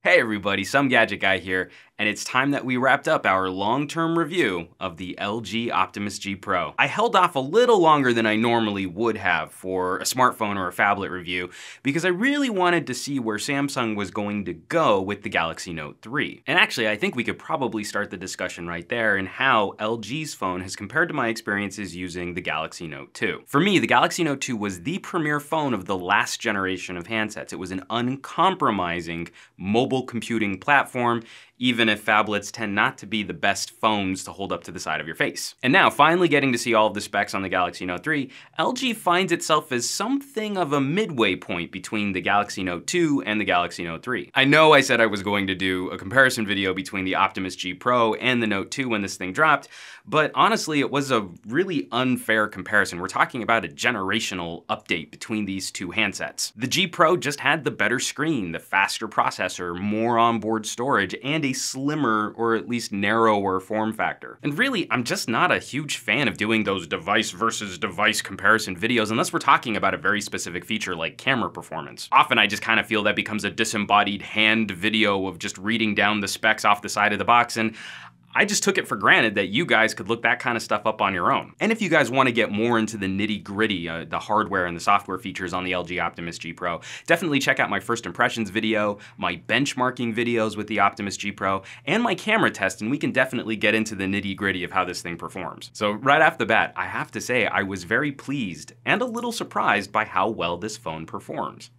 Hey everybody, Some Gadget Guy here, and it's time that we wrapped up our long-term review of the LG Optimus G Pro. I held off a little longer than I normally would have for a smartphone or a phablet review because I really wanted to see where Samsung was going to go with the Galaxy Note 3. And actually, I think we could probably start the discussion right there in how LG's phone has compared to my experiences using the Galaxy Note 2. For me, the Galaxy Note 2 was the premier phone of the last generation of handsets. It was an uncompromising mobile computing platform, even if phablets tend not to be the best phones to hold up to the side of your face. And now, finally getting to see all of the specs on the Galaxy Note 3, LG finds itself as something of a midway point between the Galaxy Note 2 and the Galaxy Note 3. I know I said I was going to do a comparison video between the Optimus G Pro and the Note 2 when this thing dropped, but honestly, it was a really unfair comparison. We're talking about a generational update between these two handsets. The G Pro just had the better screen, the faster processor, more onboard storage, and a slimmer or at least narrower form factor. And really, I'm just not a huge fan of doing those device versus device comparison videos unless we're talking about a very specific feature like camera performance. Often I just kind of feel that becomes a disembodied hand video of just reading down the specs off the side of the box, and I just took it for granted that you guys could look that kind of stuff up on your own. And if you guys want to get more into the nitty-gritty, the hardware and the software features on the LG Optimus G Pro, definitely check out my first impressions video, my benchmarking videos with the Optimus G Pro, and my camera test, and we can definitely get into the nitty-gritty of how this thing performs. So right off the bat, I have to say I was very pleased and a little surprised by how well this phone performs.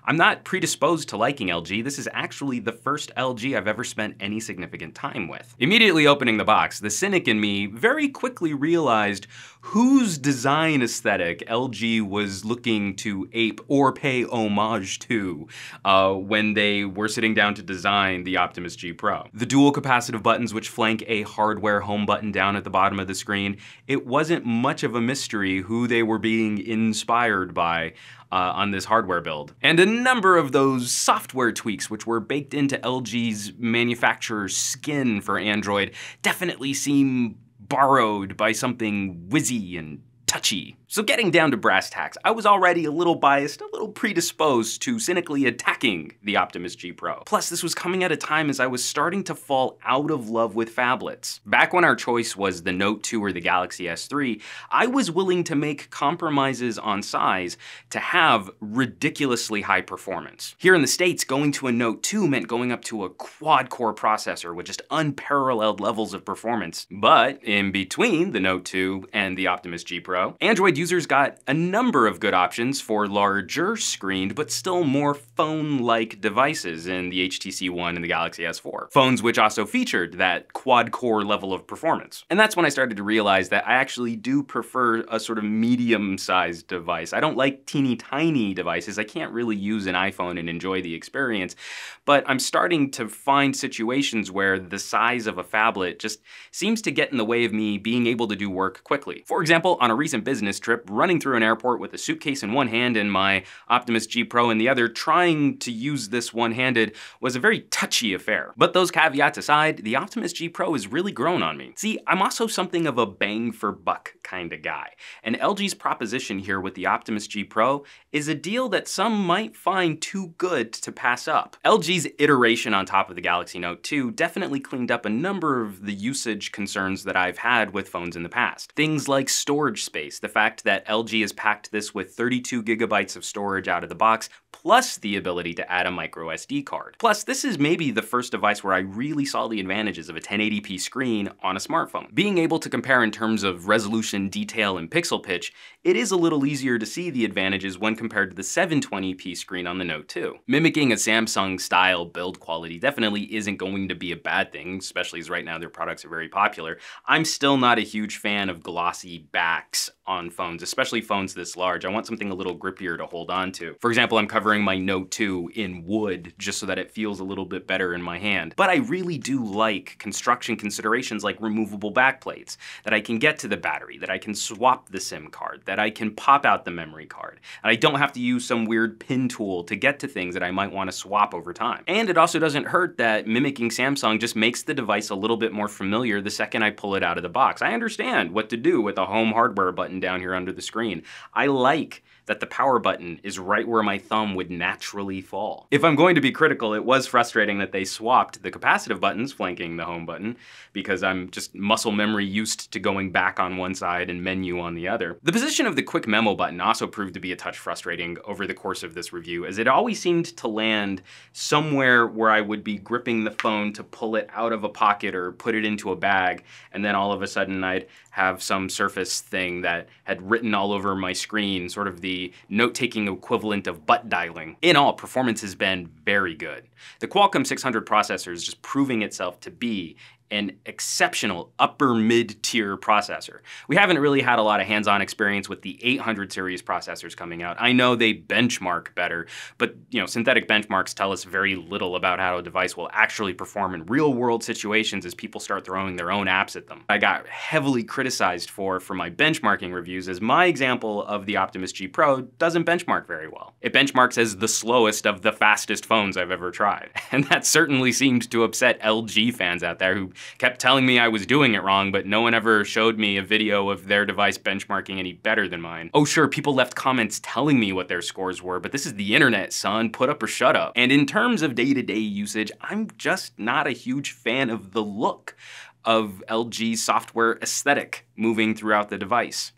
I'm not predisposed to liking LG. This is actually the first LG I've ever spent any significant time with. Immediately opening the box, the cynic in me very quickly realized whose design aesthetic LG was looking to ape or pay homage to when they were sitting down to design the Optimus G Pro. The dual capacitive buttons which flank a hardware home button down at the bottom of the screen, it wasn't much of a mystery who they were being inspired by on this hardware build. And a number of those software tweaks which were baked into LG's manufacturer's skin for Android definitely seem borrowed by something whizzy and touchy. So getting down to brass tacks, I was already a little biased, a little predisposed to cynically attacking the Optimus G Pro. Plus, this was coming at a time as I was starting to fall out of love with phablets. Back when our choice was the Note 2 or the Galaxy S3, I was willing to make compromises on size to have ridiculously high performance. Here in the States, going to a Note 2 meant going up to a quad-core processor with just unparalleled levels of performance. But in between the Note 2 and the Optimus G Pro, Android users got a number of good options for larger screened but still more phone-like devices in the HTC One and the Galaxy S4. Phones which also featured that quad-core level of performance. And that's when I started to realize that I actually do prefer a sort of medium-sized device. I don't like teeny tiny devices. I can't really use an iPhone and enjoy the experience, but I'm starting to find situations where the size of a phablet just seems to get in the way of me being able to do work quickly. For example, on a recent business trip, running through an airport with a suitcase in one hand and my Optimus G Pro in the other, trying to use this one-handed was a very touchy affair. But those caveats aside, the Optimus G Pro has really grown on me. See, I'm also something of a bang for buck kind of guy, and LG's proposition here with the Optimus G Pro is a deal that some might find too good to pass up. LG's iteration on top of the Galaxy Note 2 definitely cleaned up a number of the usage concerns that I've had with phones in the past. Things like storage space, the fact that LG has packed this with 32 gigabytes of storage out of the box, plus the ability to add a micro SD card. Plus, this is maybe the first device where I really saw the advantages of a 1080p screen on a smartphone. Being able to compare in terms of resolution, detail, and pixel pitch, it is a little easier to see the advantages when compared to the 720p screen on the Note 2. Mimicking a Samsung-style build quality definitely isn't going to be a bad thing, especially as right now their products are very popular. I'm still not a huge fan of glossy backs on phones, especially phones this large. I want something a little grippier to hold on to. For example, I'm covering my Note 2 in wood just so that it feels a little bit better in my hand. But I really do like construction considerations like removable backplates, that I can get to the battery, that I can swap the SIM card, that I can pop out the memory card, and I don't have to use some weird pin tool to get to things that I might want to swap over time. And it also doesn't hurt that mimicking Samsung just makes the device a little bit more familiar the second I pull it out of the box. I understand what to do with a home hardware button down here under the screen. I like that the power button is right where my thumb would naturally fall. If I'm going to be critical, it was frustrating that they swapped the capacitive buttons flanking the home button, because I'm just muscle memory used to going back on one side and menu on the other. The position of the quick memo button also proved to be a touch frustrating over the course of this review, as it always seemed to land somewhere where I would be gripping the phone to pull it out of a pocket or put it into a bag, and then all of a sudden I'd have some Surface thing that had written all over my screen, sort of the note-taking equivalent of butt dialing. In all, performance has been very good. The Qualcomm 600 processor is just proving itself to be an exceptional upper mid-tier processor. We haven't really had a lot of hands-on experience with the 800 series processors coming out. I know they benchmark better, but synthetic benchmarks tell us very little about how a device will actually perform in real-world situations as people start throwing their own apps at them. I got heavily criticized for my benchmarking reviews, as my example of the Optimus G Pro doesn't benchmark very well. It benchmarks as the slowest of the fastest phones I've ever tried. And that certainly seemed to upset LG fans out there who kept telling me I was doing it wrong, but no one ever showed me a video of their device benchmarking any better than mine. Oh sure, people left comments telling me what their scores were, but this is the internet, son. Put up or shut up. And in terms of day-to-day usage, I'm just not a huge fan of the look of LG's software aesthetic moving throughout the device.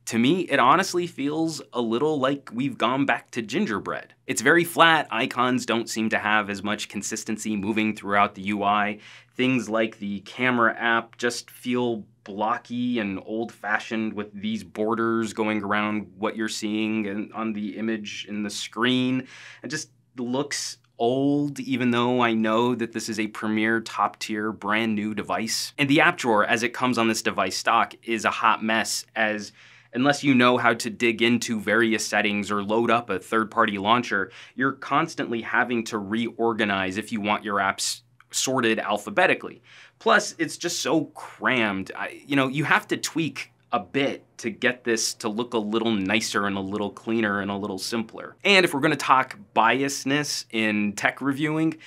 To me, it honestly feels a little like we've gone back to gingerbread. It's very flat, icons don't seem to have as much consistency moving throughout the UI. Things like the camera app just feel blocky and old-fashioned with these borders going around what you're seeing on the image in the screen. It just looks old, even though I know that this is a premier, top-tier, brand new device. And the app drawer, as it comes on this device stock, is a hot mess, as unless you know how to dig into various settings or load up a third-party launcher, you're constantly having to reorganize if you want your apps sorted alphabetically. Plus, it's just so crammed. You have to tweak a bit to get this to look a little nicer and a little cleaner and a little simpler. And if we're gonna talk biasness in tech reviewing,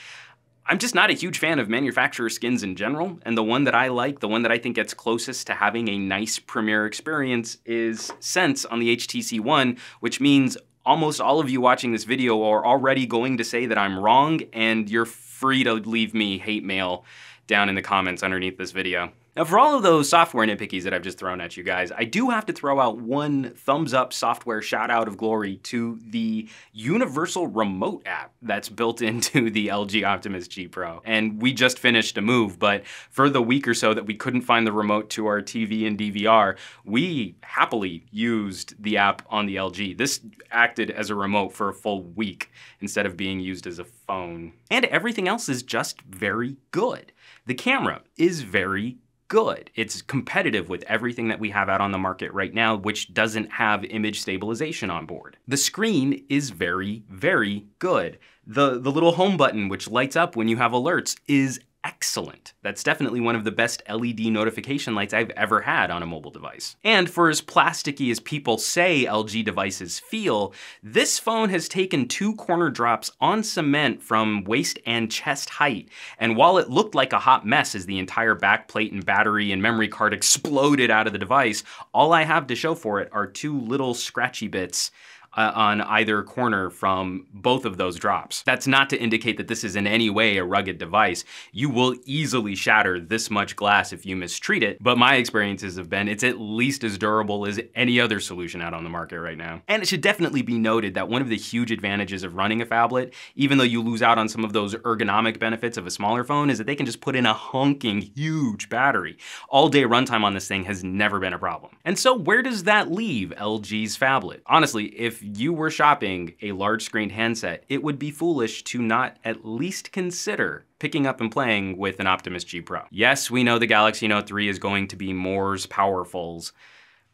I'm just not a huge fan of manufacturer skins in general, and the one that I like, the one that I think gets closest to having a nice premiere experience is Sense on the HTC One, which means almost all of you watching this video are already going to say that I'm wrong, and you're free to leave me hate mail down in the comments underneath this video. Now, for all of those software nitpickies that I've just thrown at you guys, I do have to throw out one thumbs up software shout out of glory to the universal remote app that's built into the LG Optimus G Pro. And we just finished a move, but for the week or so that we couldn't find the remote to our TV and DVR, we happily used the app on the LG. This acted as a remote for a full week instead of being used as a phone. And everything else is just very good. The camera is very good. It's competitive with everything that we have out on the market right now, which doesn't have image stabilization on board. The screen is very, very good. The little home button, which lights up when you have alerts, is excellent. That's definitely one of the best LED notification lights I've ever had on a mobile device. And for as plasticky as people say LG devices feel, this phone has taken 2 corner drops on cement from waist and chest height. And while it looked like a hot mess as the entire backplate and battery and memory card exploded out of the device, all I have to show for it are 2 little scratchy bits on either corner from both of those drops. That's not to indicate that this is in any way a rugged device. You will easily shatter this much glass if you mistreat it, but my experiences have been it's at least as durable as any other solution out on the market right now. And it should definitely be noted that one of the huge advantages of running a phablet, even though you lose out on some of those ergonomic benefits of a smaller phone, is that they can just put in a honking huge battery. All-day runtime on this thing has never been a problem. And so where does that leave LG's phablet? Honestly, if you were shopping a large screen handset, it would be foolish to not at least consider picking up and playing with an Optimus G Pro. Yes, we know the Galaxy Note 3 is going to be Moore's powerfuls,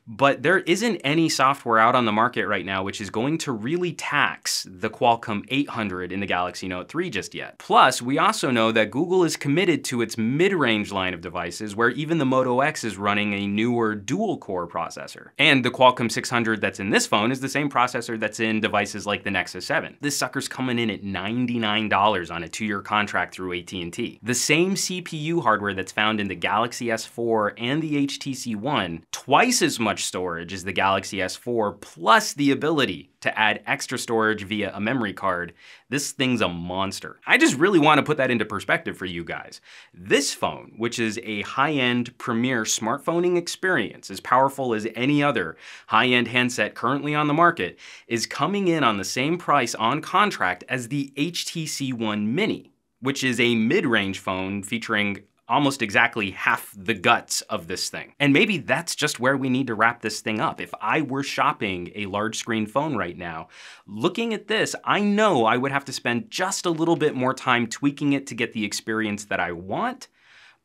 but there isn't any software out on the market right now which is going to really tax the Qualcomm 800 in the Galaxy Note 3 just yet. Plus, we also know that Google is committed to its mid-range line of devices, where even the Moto X is running a newer dual-core processor. And the Qualcomm 600 that's in this phone is the same processor that's in devices like the Nexus 7. This sucker's coming in at $99 on a 2-year contract through AT&T. The same CPU hardware that's found in the Galaxy S4 and the HTC One, twice as much much storage as the Galaxy S4, plus the ability to add extra storage via a memory card, this thing's a monster. I just really want to put that into perspective for you guys. This phone, which is a high-end premier smartphoning experience, as powerful as any other high-end handset currently on the market, is coming in on the same price on contract as the HTC One Mini, which is a mid-range phone featuring almost exactly half the guts of this thing. And maybe that's just where we need to wrap this thing up. If I were shopping a large screen phone right now, looking at this, I know I would have to spend just a little bit more time tweaking it to get the experience that I want,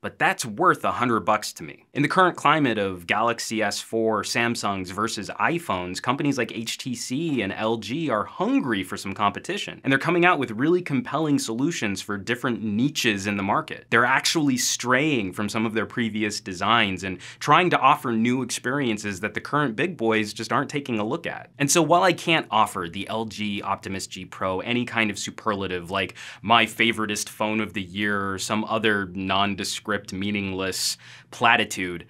but that's worth $100 to me. In the current climate of Galaxy S4, Samsungs versus iPhones, companies like HTC and LG are hungry for some competition, and they're coming out with really compelling solutions for different niches in the market. They're actually straying from some of their previous designs and trying to offer new experiences that the current big boys just aren't taking a look at. And so while I can't offer the LG Optimus G Pro any kind of superlative like my favoritist phone of the year or some other nondescript, meaningless platitude,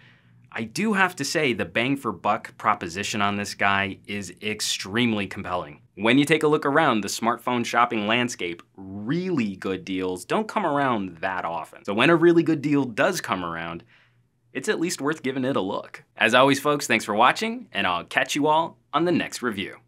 I do have to say the bang for buck proposition on this guy is extremely compelling. When you take a look around the smartphone shopping landscape, really good deals don't come around that often. So when a really good deal does come around, it's at least worth giving it a look. As always, folks, thanks for watching, and I'll catch you all on the next review.